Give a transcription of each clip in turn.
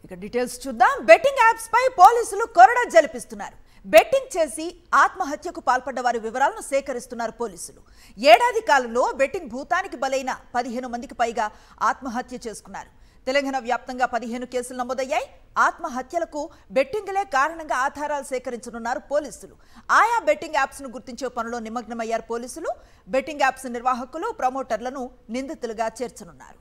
ఇక డీటెయిల్స్ చూద్దాం. Betting apps పై పోలీసులు కొరడా జలిపిస్తున్నారు. బెట్టింగ్ చేసి ఆత్మహత్యకు పాల్పడ్డ వారి వివరాలను సేకరిస్తున్నారు పోలీసులు. ఏడాది కాలంలో బెట్టింగ్ భూతానికి బలైన 15 మందికి పైగా ఆత్మహత్య చేసుకున్నారు. తెలంగాణ వ్యాప్తంగా 15 కేసులు నమోదయ్యాయి. ఆత్మహత్యలకు బెట్టింగ్లే కారణంగా ఆధారాలు సేకరించనున్నారు పోలీసులు. ఆయా బెట్టింగ్ యాప్స్ ను గుర్తించే పనిలో నిమగ్నమయ్యారు పోలీసులు. బెట్టింగ్ యాప్స్ నిర్వాహకులు, ప్రమోటర్లను నిందితులుగా చేర్చనున్నారు.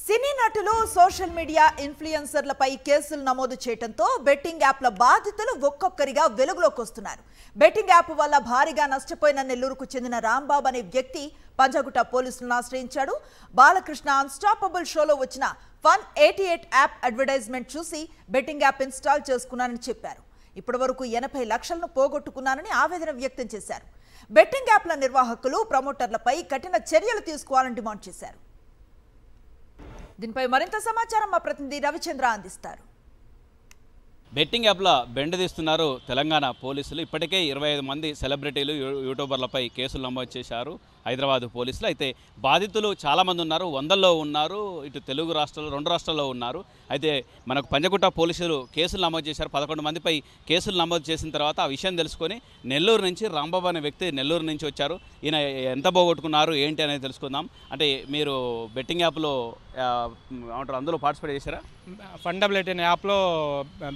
సినీ నటులు, సోషల్ మీడియా ఇన్ఫ్లుయెన్సర్లపై కేసులు నమోదు చేయడంతో బెట్టింగ్ యాప్ల బాధితులు ఒక్కొక్కరిగా వెలుగులోకి వస్తున్నారు. బెట్టింగ్ యాప్ వల్ల భారీగా నష్టపోయిన నెల్లూరుకు చెందిన రాంబాబు అనే వ్యక్తి పంజాగుట్ట పోలీసులను ఆశ్రయించాడు. బాలకృష్ణ అన్స్టాపబుల్ షోలో వచ్చిన Fun88 యాప్ అడ్వర్టైజ్మెంట్ చూసి బెట్టింగ్ యాప్ ఇన్స్టాల్ చేసుకున్నానని చెప్పారు. ఇప్పటివరకు 80 లక్షలను పోగొట్టుకున్నానని ఆవేదన వ్యక్తం చేశారు. బెట్టింగ్ యాప్ల నిర్వాహకులు, ప్రమోటర్లపై కఠిన చర్యలు తీసుకోవాలని డిమాండ్ చేశారు. దీనిపై మరింత సమాచారం మా ప్రతినిధి రవిచంద్ర అందిస్తారు. బెట్టింగ్ యాప్ల బెండ్ తీస్తున్నారు తెలంగాణ పోలీసులు. ఇప్పటికే 25 మంది సెలబ్రిటీలు, యూట్యూబర్లపై కేసులు నమోదు చేశారు హైదరాబాద్ పోలీసులు. అయితే బాధితులు చాలామంది ఉన్నారు, 100లో ఉన్నారు. ఇటు తెలుగు రాష్ట్రాలు, 2 రాష్ట్రాల్లో ఉన్నారు. అయితే మనకు పంజగుట్ట పోలీసులు కేసులు నమోదు చేశారు. 11 మందిపై కేసులు నమోదు చేసిన తర్వాత ఆ విషయం తెలుసుకొని నెల్లూరు నుంచి రాంబాబు అనే వ్యక్తి నెల్లూరు నుంచి వచ్చారు. ఈయన ఎంత పోగొట్టుకున్నారు ఏంటి అనేది తెలుసుకుందాం. అంటే మీరు బెట్టింగ్ యాప్లో ఏమంటారు, అందులో పార్టిసిపేట్ చేశారా? Fun88 అనే యాప్లో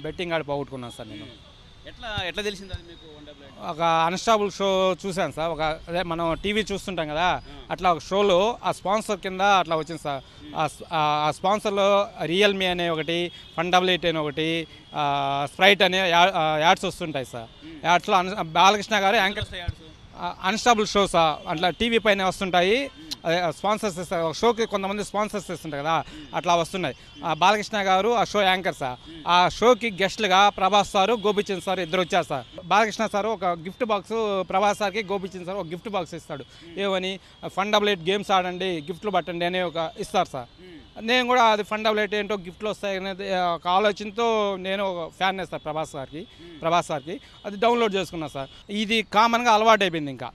బెట్టింగ్ ఆడి పోగొట్టుకున్నాను సార్. నేను ఎట్లా తెలిసింది అది మీకు? ఒక అన్స్టాపబుల్ షో చూశాను సార్. అదే మనం టీవీ చూస్తుంటాం కదా, అట్లా ఒక షోలో ఆ స్పాన్సర్ కింద అట్లా వచ్చింది సార్. ఆ స్పాన్సర్లో రియల్మీ అనే ఒకటి, Fun88 అనే ఒకటి, స్ప్రైట్ అనే యాడ్స్ వస్తుంటాయి సార్. యాడ్స్లో బాలకృష్ణ గారు యాంకర్ అన్స్టాపబుల్ షోస్ అట్లా టీవీ పైన వస్తుంటాయి. స్పాన్సర్స్ ఇస్తారు షోకి, కొంతమంది స్పాన్సర్స్ ఇస్తుంటాయి కదా, అట్లా వస్తున్నాయి. బాలకృష్ణ గారు ఆ షో యాంకర్ సార్. ఆ షోకి గెస్ట్లుగా ప్రభాస్ సారు, గోపిచంద్ సార్ ఇద్దరు వచ్చారు సార్. బాలకృష్ణ సారు ఒక గిఫ్ట్ బాక్స్, ప్రభాస్ సార్కి గోపిచంద్ సార్ ఒక గిఫ్ట్ బాక్స్ ఇస్తాడు. ఏమని Fun88 గేమ్స్ ఆడండి, గిఫ్ట్లు పట్టండి అని ఒక ఇస్తారు సార్. నేను కూడా అది Fun88 ఏంటో గిఫ్ట్లు వస్తాయి అనేది ఒక ఆలోచనతో నేను ఒక ఫ్యాన్ వేస్తాను ప్రభాస్ సార్కి అది డౌన్లోడ్ చేసుకున్నాను సార్. ఇది కామన్గా అలవాటు అయిపోయింది. ఇంకా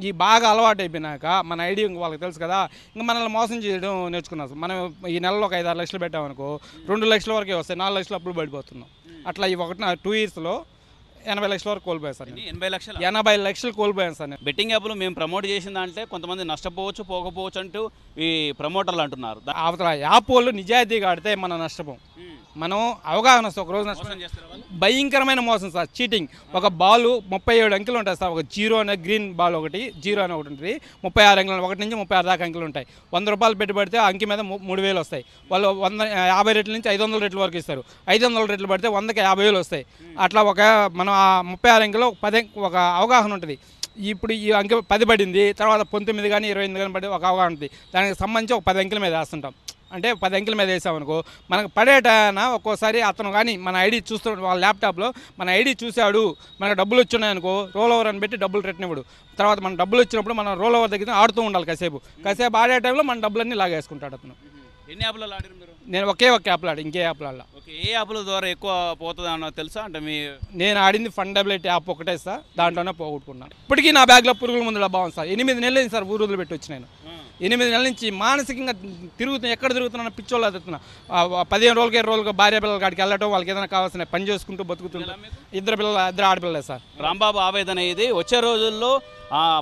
ఈ బాగా అలవాటు అయిపోయినాక మన ఐడియా వాళ్ళకి తెలుసు కదా, ఇంకా మనల్ని మోసం చేయడం నేర్చుకున్నాం సార్. మనం ఈ నెలలో ఒక 5-6 లక్షలు పెట్టామనుకో 2 లక్షల వరకే వస్తాయి, 4 లక్షలు అప్పుడు పడిపోతున్నాం. అట్లా ఈ 2 ఇయర్స్లో 80 లక్షల వరకు కోల్పోయాను సార్. 80 లక్షలు కోల్పోయాను సార్. బెట్టింగ్ యాప్లు మేము ప్రమోట్ చేసిన దాంట్లో కొంతమంది నష్టపోవచ్చు, పోకపోవచ్చు అంటూ ఈ ప్రమోటర్లు అంటున్నారు. అవతల యాప్ వాళ్ళు నిజాయితీగా ఆడితే మనం నష్టపోం. మనం అవగాహన వస్తే ఒక రోజు నష్టం. భయంకరమైన మోసం సార్, చీటింగ్. ఒక బాలు 37 అంకెలు ఉంటాయి సార్. ఒక జీరో అనే గ్రీన్ బాల్ ఒకటి, జీరో అని ఒకటి ఉంటుంది. 36 అంకెలు, 1 నుంచి 36 దాకా అంకెలు ఉంటాయి. 100 రూపాయలు పెట్టుబడితే అంకె మీద 3000 వస్తాయి. వాళ్ళు 50 రెట్ల నుంచి 500 రెట్ల వరకు ఇస్తారు. 500 రెట్లు పడితే 100కి 50,000 వస్తాయి. అట్లా మనం ఆ 36 అంకెలో ఒక అవగాహన ఉంటుంది. ఇప్పుడు ఈ అంకె 10 పడింది, తర్వాత 19 కానీ 28 కానీ పడి ఒక అవగాహన ఉంటుంది. దానికి సంబంధించి ఒక 10 అంకెల మీద వేస్తుంటాం. అంటే 10 అంకెల మీద వేసామనుకో మనకు పడేటైనా ఒక్కోసారి అతను కానీ మన ఐడి చూస్తున్నాడు, వాళ్ళ ల్యాప్టాప్లో మన ఐడి చూశాడు, మనకు డబ్బులు వచ్చున్నాయనుకో రోల్ ఓవర్ అని పెట్టి డబ్బులు రెట్టినప్పుడు, తర్వాత మన డబ్బులు వచ్చినప్పుడు మనం రోల్ ఓవర్ దగ్గర ఆడుతూ ఉండాలి. కాసేపు ఆడే టైంలో మన డబ్బులన్నీ లాగేసుకుంటాడు అతను. ఎన్ని యాప్లలో ఆడారు మీరు? నేను ఒకే ఒక యాప్లో ఆడి, ఇంకే యాప్లో ఆడ. ఏ యాప్ల ద్వారా ఎక్కువ పోతుంది అన్న తెలుసా? అంటే నేను ఆడింది Fun88 యాప్ ఒకటే సార్, దాంట్లోనే పోగొట్టుకున్నాను. ఇప్పటికీ నా బ్యాగ్లో పురుగుల మందుల బాగుంది సార్. 8 నెలలు సార్ ఊరు వదిలిపెట్టి వచ్చి నేను 8 నెలల నుంచి మానసికంగా ఎక్కడ తిరుగుతున్నా, పిచ్చోళ్ళు తిరుగుతున్నా. 15 రోజులకి 20 రోజులుగా భార్య పిల్లల కాడికి వెళ్ళటం, వాళ్ళకి ఏదైనా కావాల్సిన పని చేసుకుంటూ బతుకుతుంటాం. 2 ఆడపిల్లలే సార్. రాంబాబు ఆవేదన ఇది. వచ్చే రోజుల్లో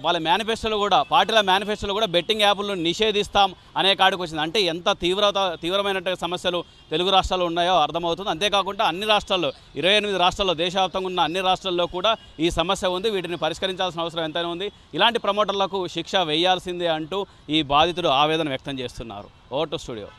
వాళ్ళ మేనిఫెస్టోలో కూడా, పార్టీల మేనిఫెస్టోలో కూడా బెట్టింగ్ యాప్లను నిషేధిస్తాం అనే కాడికి వచ్చింది. అంటే ఎంత తీవ్రమైన సమస్యలు తెలుగు రాష్ట్రాల్లో ఉన్నాయో అర్థమవుతుంది. అంతేకాకుండా అన్ని రాష్ట్రాల్లో, 28 రాష్ట్రాల్లో, దేశవ్యాప్తంగా ఉన్న అన్ని రాష్ట్రాల్లో కూడా ఈ సమస్య ఉంది. వీటిని పరిష్కరించాల్సిన అవసరం ఎంతైనా ఉంది. ఇలాంటి ప్రమోటర్లకు శిక్ష వేయాల్సిందే అంటూ ఈ బాధితులు ఆవేదన వ్యక్తం చేస్తున్నారు. Over to studio.